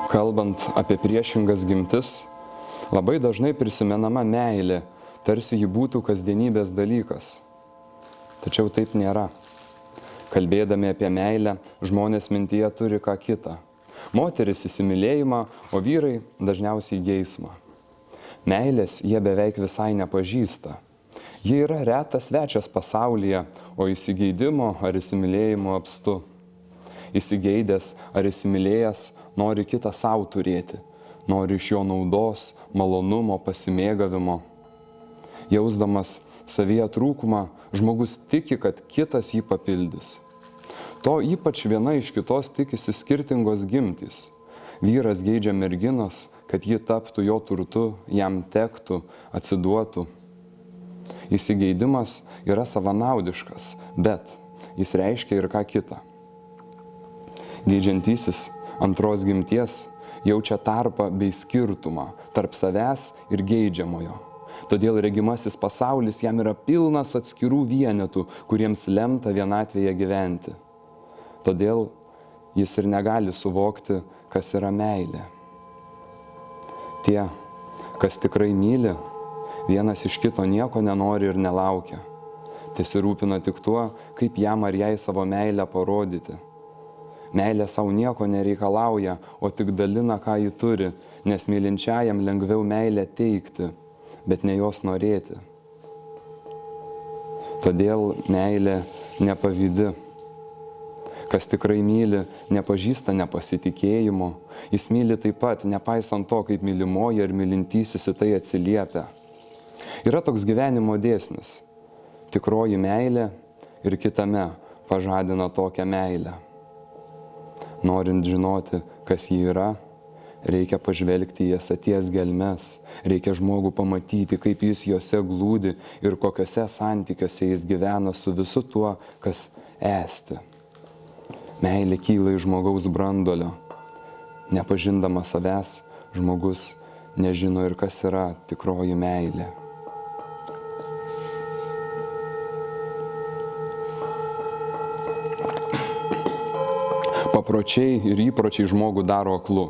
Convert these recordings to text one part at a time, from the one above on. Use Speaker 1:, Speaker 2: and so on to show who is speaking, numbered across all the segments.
Speaker 1: Kalbant apie priešingas gimtis, labai dažnai prisimenama meilė, tarsi ji būtų kasdienybės dalykas. Tačiau taip nėra. Kalbėdami apie meilę, žmonės mintyje turi ką kitą. Moteris įsimylėjimą, o vyrai dažniausiai geismą. Meilės jie beveik visai nepažįsta. Jie yra retas svečias pasaulyje, o įsigeidimo ar įsimylėjimo apstu. Įsigeidęs ar įsimylėjęs nori kitą savo turėti, nori iš jo naudos, malonumo, pasimėgavimo. Jausdamas savyje trūkumą, žmogus tiki, kad kitas jį papildys. To ypač viena iš kitos tikisi skirtingos gimtys. Vyras geidžia merginos, kad ji taptų jo turtu, jam tektų, atsiduotų. Įsigeidimas yra savanaudiškas, bet jis reiškia ir ką kitą. Geidžiantysis antros gimties jaučia tarpą bei skirtumą tarp savęs ir geidžiamojo. Todėl regimasis pasaulis jam yra pilnas atskirų vienetų, kuriems lemta vienatvėje gyventi. Todėl jis ir negali suvokti, kas yra meilė. Tie, kas tikrai myli, vienas iš kito nieko nenori ir nelaukia. Tesirūpina tik tuo, kaip jam ar jai savo meilę parodyti. Meilė savo nieko nereikalauja, o tik dalina, ką ji turi, nes mylinčiajam lengviau meilę teikti, bet ne jos norėti. Todėl meilė nepavydi. Kas tikrai myli, nepažįsta nepasitikėjimo. Jis myli taip pat, nepaisant to, kaip mylimoji ir mylintysis į tai atsiliepia. Yra toks gyvenimo dėsnis. Tikroji meilė ir kitame pažadina tokią meilę. Norint žinoti, kas ji yra, reikia pažvelgti į esaties gelmes, reikia žmogų pamatyti, kaip jis juose glūdi ir kokiuose santykiuose jis gyvena su visu tuo, kas esti. Meilė kyla iš žmogaus branduolio. Nepažindamas savęs, žmogus nežino ir kas yra tikroji meilė. Papročiai ir įpročiai žmogų daro aklu.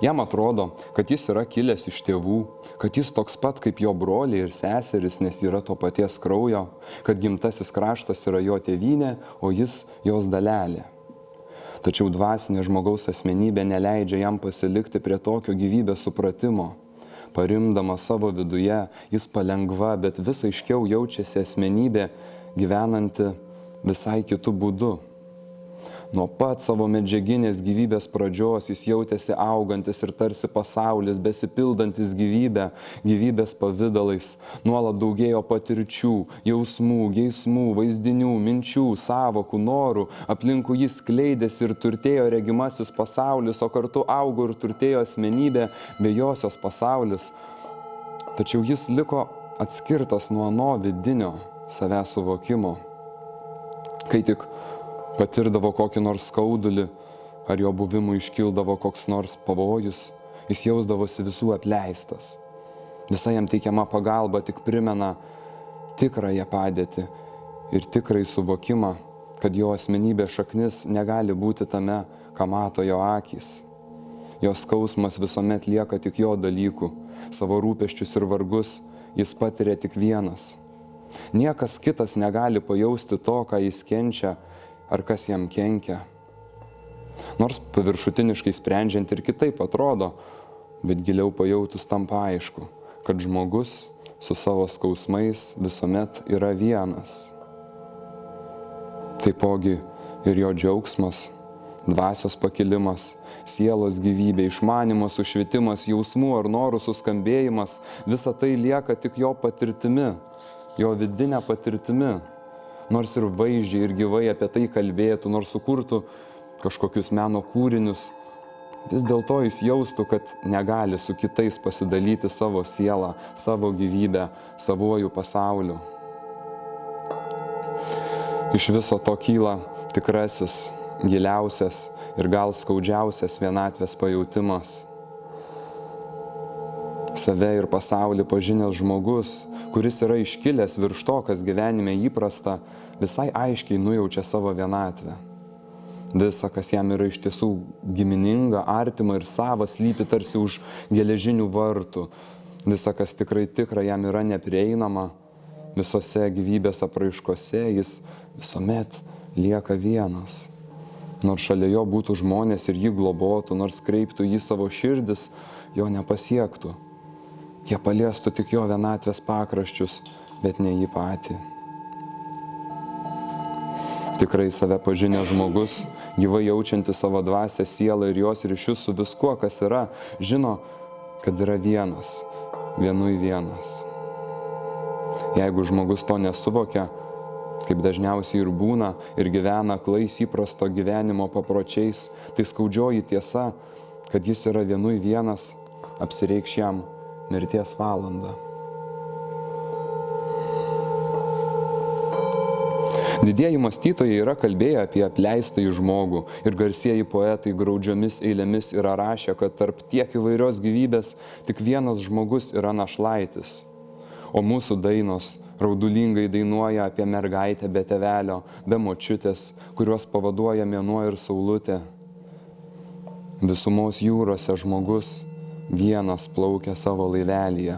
Speaker 1: Jam atrodo, kad jis yra kilęs iš tėvų, kad jis toks pat kaip jo broliai ir seseris, nes yra to paties kraujo, kad gimtasis kraštas yra jo tėvynė, o jis jos dalelė. Tačiau dvasinė žmogaus asmenybė neleidžia jam pasilikti prie tokio gyvybės supratimo. Parimdamas savo viduje, jis palengva, bet vis aiškiau jaučiasi asmenybė gyvenanti visai kitų būdų. Nuo pat savo medžiaginės gyvybės pradžios jis jautėsi augantis ir tarsi pasaulis, besipildantis gyvybės pavydalais. Nuolat daugėjo patirčių, jausmų, geismų, vaizdinių, minčių, sąvokų, norų. Aplinkui jis skleidėsi ir turtėjo regimasis pasaulis, o kartu augo ir turtėjo asmenybė bei josios pasaulis. Tačiau jis liko atskirtas nuo ano vidinio savęs suvokimo. Kai tik patirdavo kokį nors skaudulį, ar jo buvimui iškildavo koks nors pavojus, jis jausdavosi visų apleistas. Visa jam teikiama pagalba tik primena tikrąją padėtį ir tikrąjį suvokimą, kad jo asmenybės šaknis negali būti tame, ką mato jo akys. Jo skausmas visuomet lieka tik jo dalykų, savo rūpesčius ir vargus jis patiria tik vienas. Niekas kitas negali pajausti to, ką jis kenčia, ar kas jam kenkia. Nors paviršutiniškai sprendžiant ir kitaip atrodo, bet giliau pajautus tampa aišku, kad žmogus su savo skausmais visuomet yra vienas. Taipogi ir jo džiaugsmas, dvasios pakilimas, sielos gyvybė, išmanymo sušvitimas, jausmų ar norų suskambėjimas, visa tai lieka tik jo patirtimi, jo vidinė patirtimi. Nors ir vaizdžiai ir gyvai apie tai kalbėtų, nors sukurtų kažkokius meno kūrinius, vis dėlto jis jaustų, kad negali su kitais pasidalyti savo sielą, savo gyvybę, savuoju pasauliu. Iš viso to kyla tikrasis, giliausias ir gal skaudžiausias vienatvės pajautimas. Save ir pasaulį pažinęs žmogus, kuris yra iškilęs virš to, kas gyvenime įprasta, visai aiškiai nujaučia savo vienatvę. Visa, kas jam yra iš tiesų gimininga, artima ir sava, slypi tarsi už geležinių vartų. Visa, kas tikrai tikra, jam yra neprieinama. Visose gyvybės apraiškose jis visuomet lieka vienas. Nors šalia jo būtų žmonės ir jį globotų, nors kreiptų jį savo širdis, jo nepasiektų. Jie paliestų tik jo vienatvės pakraščius, bet ne jį patį. Tikrai save pažinęs žmogus, gyvai jaučianti savo dvasią, sielą ir jos ryšius su viskuo, kas yra, žino, kad yra vienas, vienui vienas. Jeigu žmogus to nesuvokia, kaip dažniausiai ir būna, ir gyvena aklais įprasto gyvenimo papročiais, tai skaudžioji tiesa, kad jis yra vienui vienas, apsireikš jam mirties valandą. Didieji mąstytojai yra kalbėję apie apleistąjį žmogų ir garsieji poetai graudžiomis eilėmis yra rašę, kad tarp tiek įvairios gyvybės tik vienas žmogus yra našlaitis. O mūsų dainos raudulingai dainuoja apie mergaitę be tėvelio, be močiutės, kuriuos pavaduoja mėnuo ir saulutė. Visumos jūrose žmogus vienas plaukia savo laivelyje.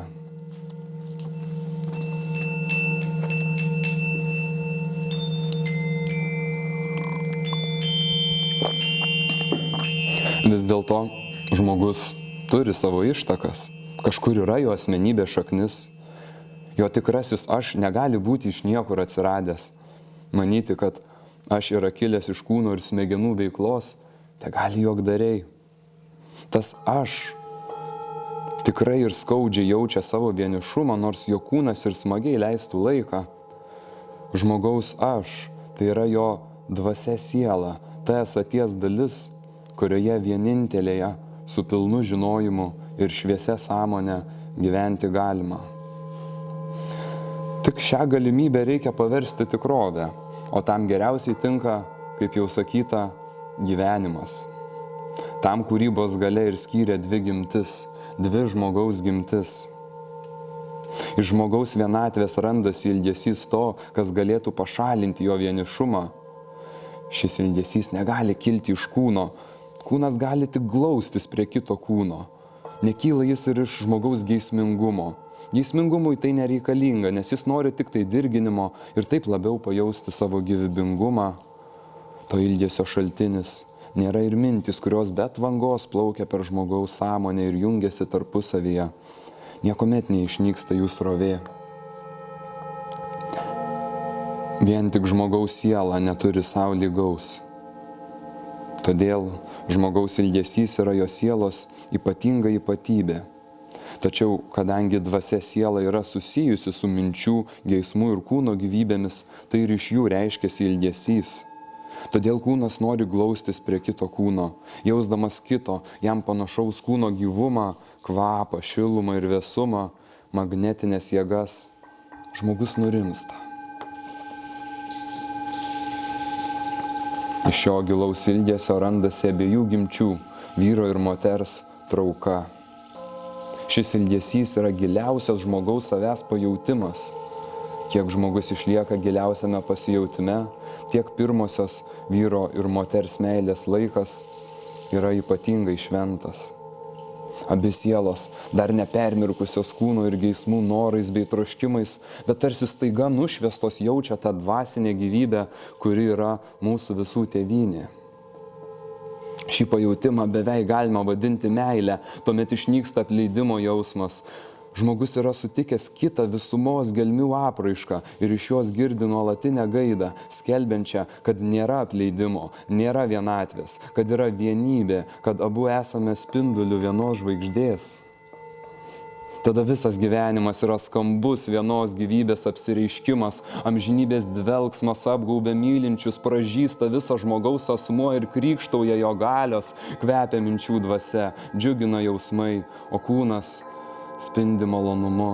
Speaker 1: Vis dėlto žmogus turi savo ištakas, kažkur yra jo asmenybės šaknis, jo tikrasis aš negali būti iš niekur atsiradęs. Manyti, kad aš yra kilęs iš kūno ir smegenų veiklos, tai gali juokdariai. Tas aš tikrai ir skaudžiai jaučia savo vienišumą, nors jo kūnas ir smagiai leistų laiką. Žmogaus aš, tai yra jo dvasia siela, ta esaties dalis, kurioje vienintelėje su pilnu žinojimu ir šviesia sąmonė gyventi galima. Tik šią galimybę reikia paversti tikrovę, o tam geriausiai tinka, kaip jau sakyta, gyvenimas. Tam kūrybos galia ir skyrė dvi gimtis, dvi žmogaus gimtis. Iš žmogaus vienatvės randasi ilgesys to, kas galėtų pašalinti jo vienišumą. Šis ilgesys negali kilti iš kūno. Kūnas gali tik glaustis prie kito kūno. Nekyla jis ir iš žmogaus geismingumo. Geismingumui tai nereikalinga, nes jis nori tik tai dirginimo ir taip labiau pajausti savo gyvybingumą. To ilgesio šaltinis nėra ir mintis, kurios be tvangos plaukia per žmogaus sąmonę ir jungiasi tarpusavyje. Niekuomet neišnyksta jų srovė. Vien tik žmogaus siela neturi sau lygaus. Todėl žmogaus ilgesys yra jo sielos ypatinga ypatybė. Tačiau, kadangi dvasia siela yra susijusi su minčių, geismų ir kūno gyvybėmis, tai ir iš jų reiškiasi ilgesys. Todėl kūnas nori glaustis prie kito kūno, jausdamas kito, jam panašaus kūno gyvumą, kvapą, šilumą ir vėsumą, magnetinės jėgas. Žmogus nurimsta. Iš šio gilaus ilgesio randasi abiejų gimčių, vyro ir moters trauka. Šis ilgesys yra giliausias žmogaus savęs pajautimas. Kiek žmogus išlieka giliausiame pasijautime, tiek pirmosios vyro ir moters meilės laikas yra ypatingai šventas. Abi sielos, dar nepermirkusios kūno ir geismų norais bei troškimais, bet tarsi staiga nušviestos jaučia tą dvasinę gyvybę, kuri yra mūsų visų tėvynė. Šį pajautimą beveik galima vadinti meilę, tuomet išnyksta apleidimo jausmas. Žmogus yra sutikęs kitą visumos gelmių apraišką ir iš jos girdi nuolatinę gaidą, skelbiančią, kad nėra apleidimo, nėra vienatvės, kad yra vienybė, kad abu esame spinduliu vienos žvaigždės. Tada visas gyvenimas yra skambus vienos gyvybės apsireiškimas, amžinybės dvelksmas apgaubia mylinčius, pražysta visą žmogaus asmuo ir krykštauja jo galios, kvepia minčių dvasia, džiugina jausmai, o kūnas spindi malonumu.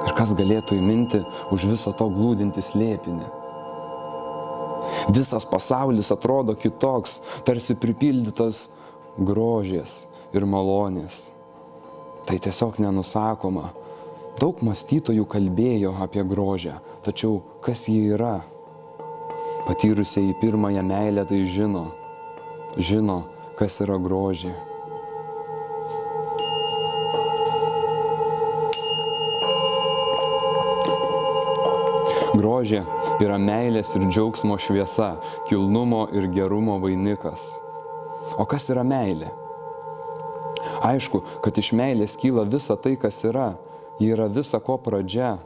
Speaker 1: Ir kas galėtų įminti už viso to glūdinti slėpinį? Visas pasaulis atrodo kitoks, tarsi pripildytas grožės ir malonės. Tai tiesiog nenusakoma. Daug mąstytojų kalbėjo apie grožę, tačiau kas ji yra? Patyrusieji pirmąją meilę tai žino, kas yra grožį. Grožė yra meilės ir džiaugsmo šviesa, kilnumo ir gerumo vainikas. O kas yra meilė? Aišku, kad iš meilės kyla visa tai, kas yra. Ji yra visa ko pradžia.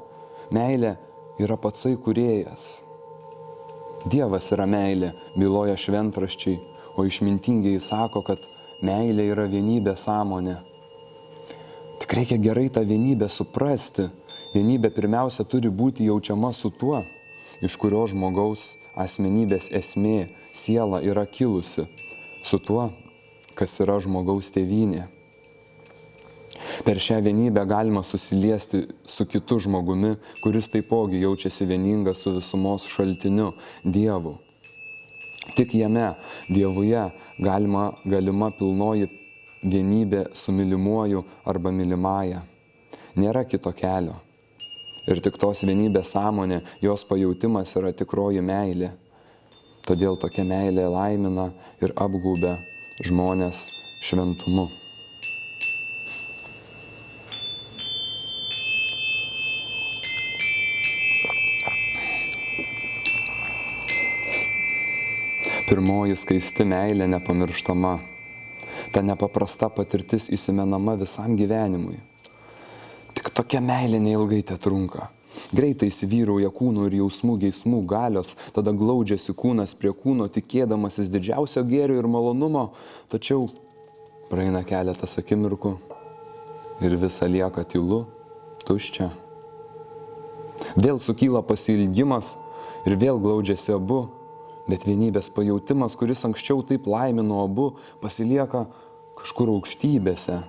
Speaker 1: Meilė yra patsai kūrėjas. Dievas yra meilė, byloja šventraščiai, o išmintingieji sako, kad meilė yra vienybė sąmonė. Tik reikia gerai tą vienybę suprasti. Vienybė pirmiausia turi būti jaučiama su tuo, iš kurio žmogaus asmenybės esmė, siela yra kilusi, su tuo, kas yra žmogaus tėvynė. Per šią vienybę galima susiliesti su kitu žmogumi, kuris taipogi jaučiasi vieningas su visumos šaltiniu, Dievu. Tik jame, Dievuje, galima pilnoji vienybė su mylimuoju arba mylimąja. Nėra kito kelio. Ir tik tos vienybės sąmonė, jos pajautimas yra tikroji meilė. Todėl tokia meilė laimina ir apgaubia žmonės šventumu. Pirmoji skaisti meilė nepamirštama. Ta nepaprasta patirtis įsimenama visam gyvenimui. Tik tokia meilė neilgai tetrunka. Greitai įsivyrauja kūnų ir jausmų geismų galios, tada glaudžiasi kūnas prie kūno, tikėdamasis didžiausio gėrio ir malonumo, tačiau praeina keletas akimirkų ir visa lieka tylu, tuščia. Vėl sukyla pasiilgimas ir vėl glaudžiasi abu, bet vienybės pajautimas, kuris anksčiau taip laimino abu, pasilieka kažkur aukštybėse.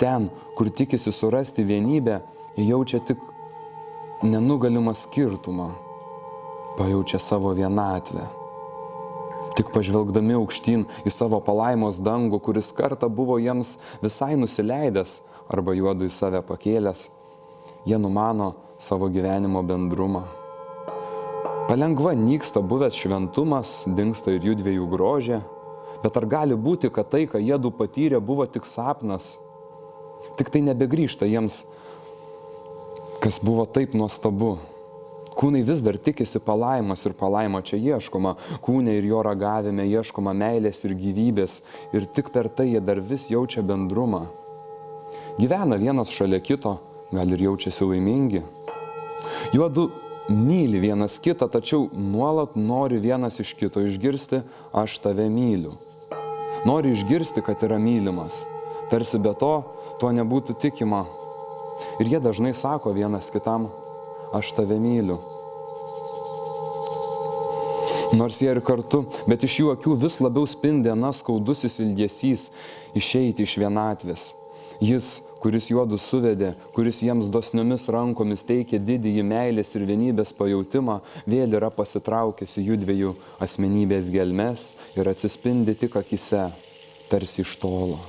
Speaker 1: Ten, kur tikisi surasti vienybę, jie jaučia tik nenugalimą skirtumą, pajaučia savo vienatvę. Tik pažvelgdami aukštyn į savo palaimos dangų, kuris kartą buvo jiems visai nusileidęs arba juodu į save pakėlęs, jie numano savo gyvenimo bendrumą. Palengva nyksta buvęs šventumas, dingsta ir jų dviejų grožė, bet ar gali būti, kad tai, ką jiedu patyrė, buvo tik sapnas? Tik tai nebegrįžta jiems, kas buvo taip nuostabu. Kūnai vis dar tikisi palaimos ir palaimo čia ieškoma. Kūne ir jo ragavime ieškoma meilės ir gyvybės ir tik per tai jie dar vis jaučia bendrumą. Gyvena vienas šalia kito, gal ir jaučiasi laimingi. Juodu myli vienas kitą, tačiau nuolat nori vienas iš kito išgirsti, aš tave myliu. Nori išgirsti, kad yra mylimas. Tarsi be to nebūtų tikima. Ir jie dažnai sako vienas kitam, aš tave myliu. Nors jie ir kartu, bet iš jų akių vis labiau spindi anas skaudusis ilgesys išeiti iš vienatvės. Jis, kuris juodu suvedė, kuris jiems dosniomis rankomis teikė didįjį meilės ir vienybės pajautimą, vėl yra pasitraukęs į jų dviejų asmenybės gelmes ir atsispindi tik akyse, tarsi iš tolo.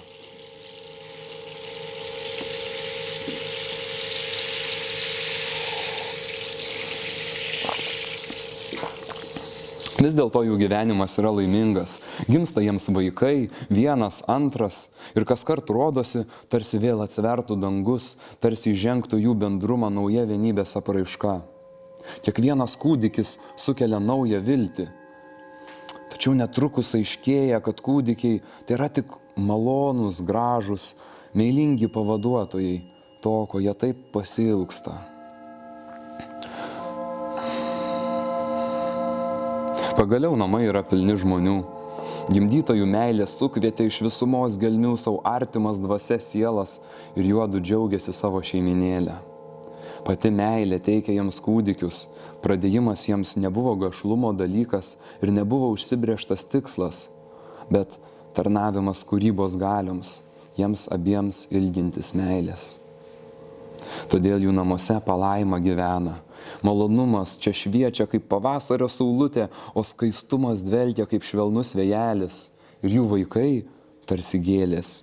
Speaker 1: Vis dėlto jų gyvenimas yra laimingas. Gimsta jiems vaikai, vienas, antras, ir kaskart rodosi, tarsi vėl atsivertų dangus, tarsi įžengtų jų bendrumą nauja vienybės apraiška. Kiekvienas kūdikis sukelia naują viltį. Tačiau netrukus aiškėja, kad kūdikiai tai yra tik malonūs, gražūs, meilingi pavaduotojai to, ko jie taip pasiilgsta. Pagaliau namai yra pilni žmonių. Gimdytojų meilės sukvietė iš visumos gelmių savo artimas dvasias sielas ir juodu džiaugiasi savo šeiminėlę. Pati meilė teikia jiems kūdikius, pradėjimas jiems nebuvo gašlumo dalykas ir nebuvo užsibrėžtas tikslas, bet tarnavimas kūrybos galioms, jiems abiems ilgintis meilės. Todėl jų namuose palaima gyvena. Malonumas čia šviečia kaip pavasario saulutė, o skaistumas dvelkia kaip švelnus vėjelis. Ir jų vaikai tarsi gėlės.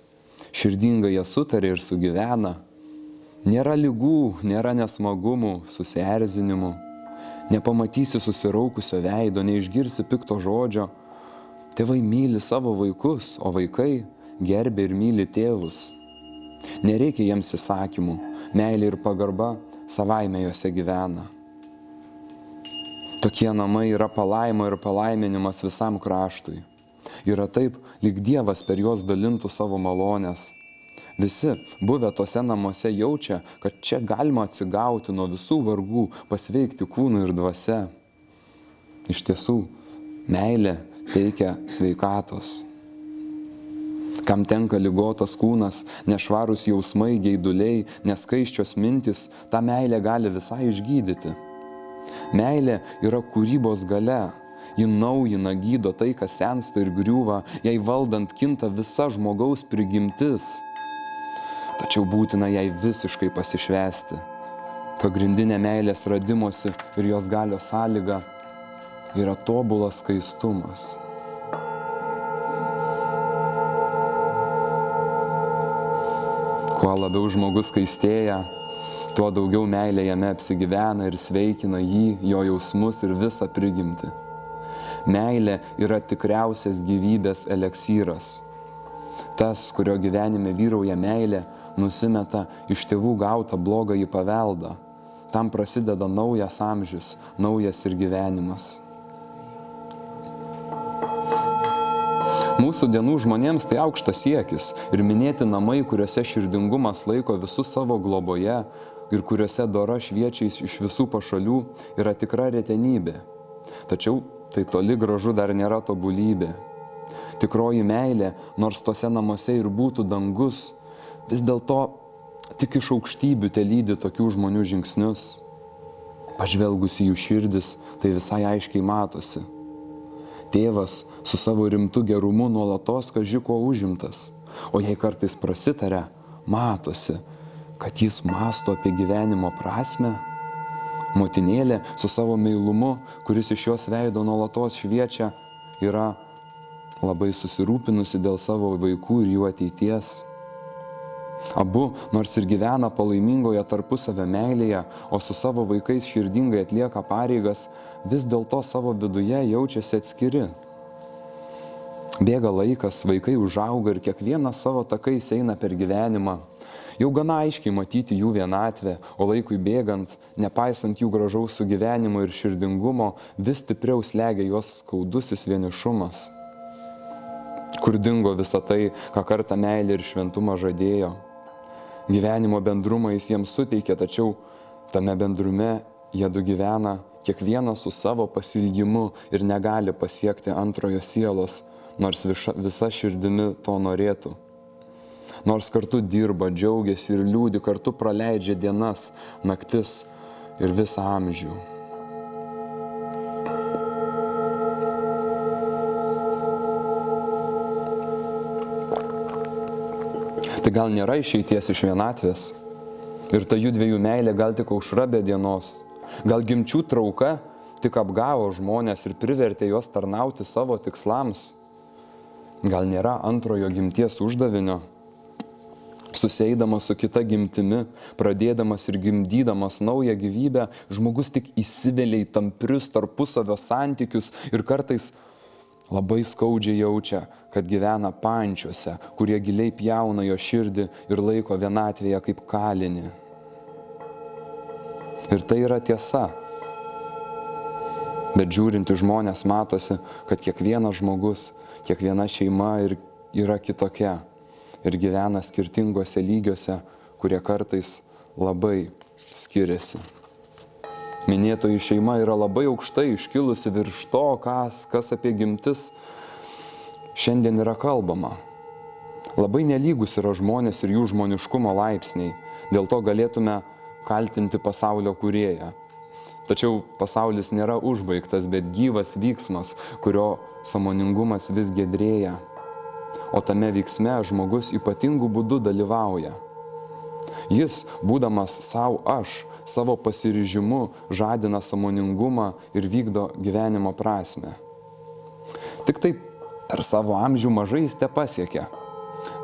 Speaker 1: Širdingai jie sutarė ir sugyvena. Nėra ligų, nėra nesmagumų, susierzinimų. Nepamatysi susiraukusio veido, neišgirsi pikto žodžio. Tėvai myli savo vaikus, o vaikai gerbia ir myli tėvus. Nereikia jiems įsakymų, meilė ir pagarba savaime juose gyvena. Tokie namai yra palaima ir palaiminimas visam kraštui. Yra taip, lyg Dievas per juos dalintų savo malonės. Visi, buvę tose namuose, jaučia, kad čia galima atsigauti nuo visų vargų, pasveikti kūnu ir dvasia. Iš tiesų, meilė teikia sveikatos. Kam tenka ligotas kūnas, nešvarūs jausmai, geiduliai, neskaisčios mintis, tą meilę gali visai išgydyti. Meilė yra kūrybos galia. Ji naujina, gydo tai, kas sensta ir griūva, jai valdant kinta visa žmogaus prigimtis. Tačiau būtina jai visiškai pasišvęsti. Pagrindinė meilės radimosi ir jos galios sąlyga yra tobulas skaistumas. Kuo labiau žmogus skaistėja, tuo daugiau meilė jame apsigyvena ir sveikina jį, jo jausmus ir visą prigimtį. Meilė yra tikriausias gyvybės eleksyras. Tas, kurio gyvenime vyrauja meilė, nusimeta iš tėvų gautą blogąjį paveldą. Tam prasideda naujas amžius, naujas ir gyvenimas. Mūsų dienų žmonėms tai aukštas siekis ir minėti namai, kuriuose širdingumas laiko visus savo globoje ir kuriuose dora šviečia iš visų pašalių, yra tikra retenybė. Tačiau tai toli gražu dar nėra tobulybė. Tikroji meilė, nors tose namuose ir būtų dangus, vis dėlto tik iš aukštybių telydi tokių žmonių žingsnius. Pažvelgus į jų širdis, tai visai aiškiai matosi. Tėvas su savo rimtu gerumu nuolatos kaži kuo užimtas, o jei kartais prasitaria, matosi, kad jis mąsto apie gyvenimo prasmę. Motinėlė su savo meilumu, kuris iš jos veido nuolatos šviečia, yra labai susirūpinusi dėl savo vaikų ir jų ateities. Abu, nors ir gyvena palaimingoje tarpusavio meilėje, o su savo vaikais širdingai atlieka pareigas, vis dėlto savo viduje jaučiasi atskiri. Bėga laikas, vaikai užauga ir kiekvienas savo takais eina per gyvenimą. Jau gana aiškiai matyti jų vienatvę, o laikui bėgant, nepaisant jų gražaus sugyvenimo ir širdingumo, vis stipriau slegia juos skaudusis vienišumas. Kur dingo visa tai, ką kartą meilė ir šventumą žadėjo. Gyvenimo bendrumą jis jiems suteikė, tačiau tame bendrume jie du gyvena, kiekvienas su savo pasiilgimu ir negali pasiekti antrojo sielos, nors visa širdimi to norėtų. Nors kartu dirba, džiaugiasi ir liūdi, kartu praleidžia dienas, naktis ir visą amžių. Tai gal nėra išeities iš vienatvės? Ir ta jų dviejų meilė gal tik aušra be dienos? Gal gimčių trauka tik apgavo žmonės ir privertė juos tarnauti savo tikslams? Gal nėra antrojo gimties uždavinio? Suseidamas su kita gimtimi, pradėdamas ir gimdydamas naują gyvybę, žmogus tik įsivelia į tamprius tarpusavio santykius ir kartais labai skaudžiai jaučia, kad gyvena pančiuose, kurie giliai pjauna jo širdį ir laiko vienatvėje kaip kalinį. Ir tai yra tiesa. Bet žiūrint į žmonės matosi, kad kiekvienas žmogus, kiekviena šeima yra kitokia. Ir gyvena skirtingose lygiuose, kurie kartais labai skiriasi. Minėtoji šeima yra labai aukštai iškilusi virš to, kas apie gimtis šiandien yra kalbama. Labai nelygus yra žmonės ir jų žmoniškumo laipsniai, dėl to galėtume kaltinti pasaulio kūrėją. Tačiau pasaulis nėra užbaigtas, bet gyvas vyksmas, kurio sąmoningumas vis giedrėja. O tame vyksme žmogus ypatingų būdų dalyvauja. Jis, būdamas savo pasiryžimu, žadina sąmoningumą ir vykdo gyvenimo prasmę. Tik taip per savo amžių mažai jis tepasiekia.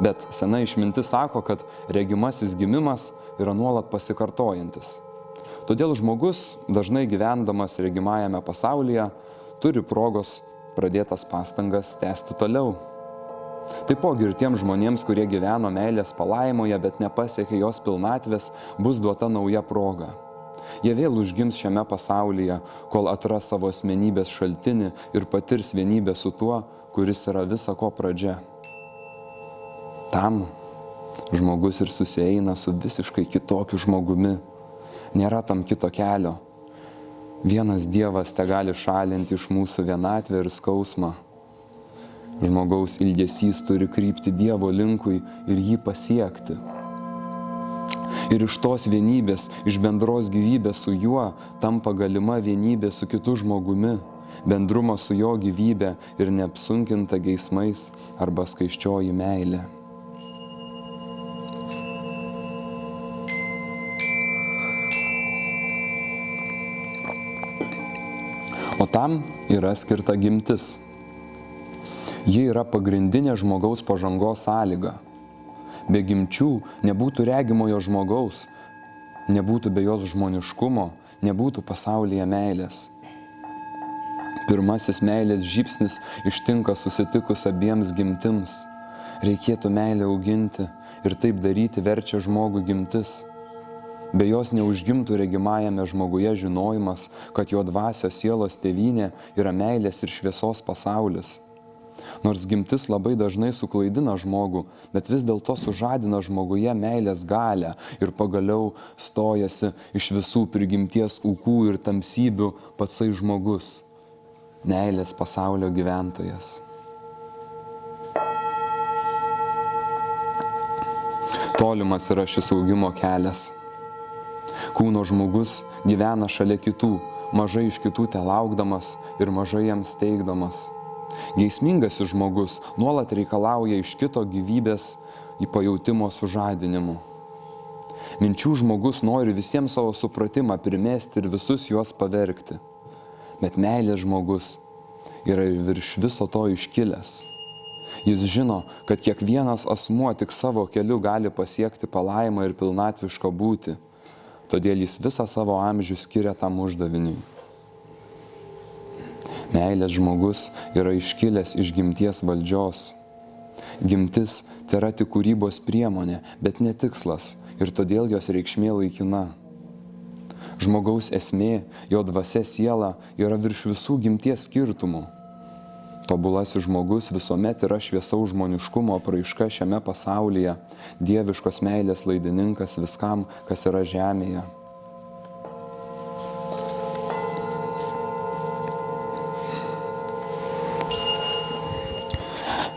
Speaker 1: Bet sena išmintis sako, kad regimasis gimimas yra nuolat pasikartojantis. Todėl žmogus, dažnai gyvendamas regimajame pasaulyje, turi progos pradėtas pastangas tęsti toliau. Taipogi ir tiems žmonėms, kurie gyveno meilės palaimoje, bet nepasiekė jos pilnatvės, bus duota nauja proga. Jie vėl užgims šiame pasaulyje, kol atras savo asmenybės šaltinį ir patirs vienybę su tuo, kuris yra visa ko pradžia. Tam žmogus ir susieina su visiškai kitokiu žmogumi. Nėra tam kito kelio. Vienas Dievas tegali šalinti iš mūsų vienatvę ir skausmą. Žmogaus ilgesys turi krypti Dievo linkui ir jį pasiekti. Ir iš tos vienybės, iš bendros gyvybės su juo, tampa galima vienybė su kitu žmogumi, bendrumas su jo gyvybė ir neapsunkinta geismais arba skaisčioji meilė. O tam yra skirta gimtis. Ji yra pagrindinė žmogaus pažangos sąlyga. Be gimčių nebūtų regimojo žmogaus, nebūtų be jos žmoniškumo, nebūtų pasaulyje meilės. Pirmasis meilės žybsnis ištinka susitikus abiems gimtims. Reikėtų meilę auginti ir taip daryti verčia žmogų gimtis. Be jos neužgimtų regimajame žmoguje žinojimas, kad jo dvasios sielos tėvynė yra meilės ir šviesos pasaulis. Nors gimtis labai dažnai suklaidina žmogų, bet vis dėlto sužadina žmoguje meilės galią ir pagaliau stojasi iš visų prigimties ūkų ir tamsybių patsai žmogus, meilės pasaulio gyventojas. Tolimas yra šis augimo kelias. Kūno žmogus gyvena šalia kitų, mažai iš kitų telaukdamas ir mažai jiems teikdamas. Geismingasis žmogus nuolat reikalauja iš kito gyvybės į pajautimo sužadinimu. Minčių žmogus nori visiems savo supratimą primesti ir visus juos pavergti. Bet meilės žmogus yra ir virš viso to iškilęs. Jis žino, kad kiekvienas asmuo tik savo keliu gali pasiekti palaimą ir pilnatvišką būtį. Todėl jis visą savo amžių skiria tam uždaviniui. Meilės žmogus yra iškilęs iš gimties valdžios. Gimtis tai yra tik kūrybos priemonė, bet ne tikslas ir todėl jos reikšmė laikina. Žmogaus esmė, jo dvasia siela yra virš visų gimties skirtumų. Tobulasis žmogus visuomet yra šviesaus žmoniškumo apraiška šiame pasaulyje, dieviškos meilės laidininkas viskam, kas yra žemėje.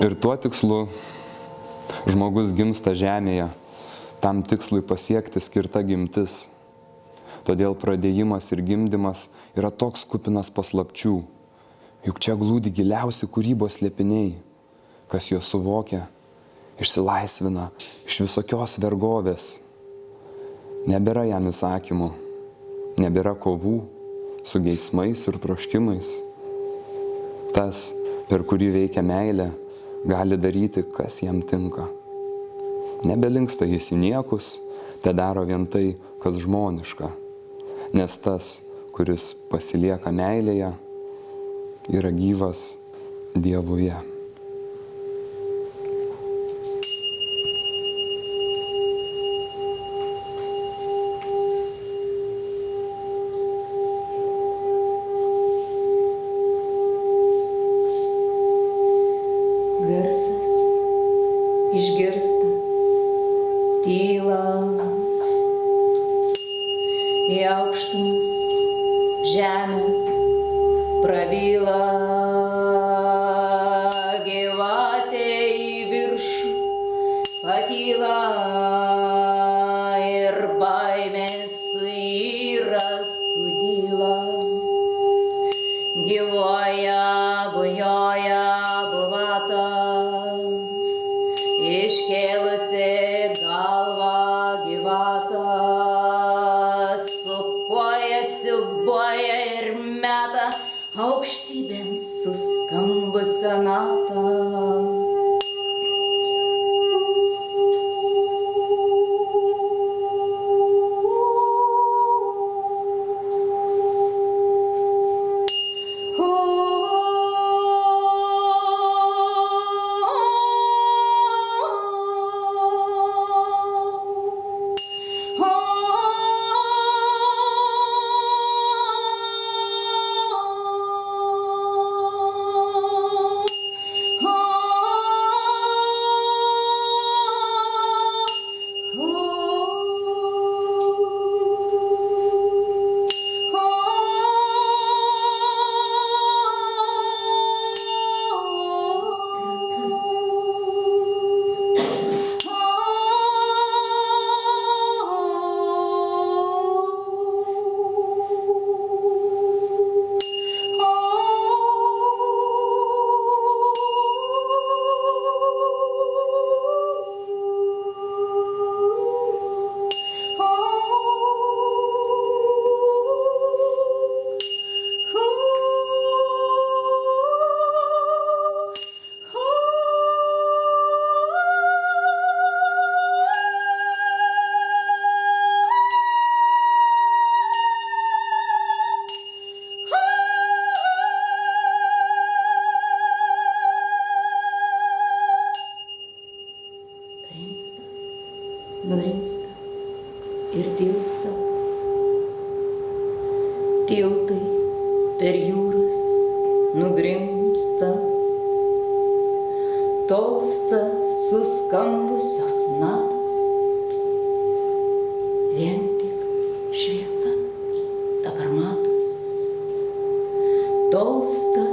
Speaker 1: Ir tuo tikslu žmogus gimsta žemėje, tam tikslui pasiekti skirta gimtis. Todėl pradėjimas ir gimdymas yra toks kupinas paslapčių. Juk čia glūdi giliausi kūrybos slėpiniai. Kas juos suvokia, išsilaisvina iš visokios vergovės. Nebėra jam įsakymų, nebėra kovų su geismais ir troškimais. Tas, per kurį veikia meilė, gali daryti, kas jam tinka. Nebelinksta jis į niekus, te daro vien tai, kas žmoniška. Nes tas, kuris pasilieka meilėje, yra gyvas Dievuje.
Speaker 2: Garsas išgirsta tylą, į aukštumas žemė prabyla, gyvatė į viršų pakyla ir baimės suyra, sudyla. Gyvoja, bujoja buvata, iškėlusi galvą gyvata, supuoja, siubuoja ir meta aukštybėn suskambusią natą. per jūras nugrimsta, tolsta suskambusios natos, vien tik šviesa dabar matos, tolsta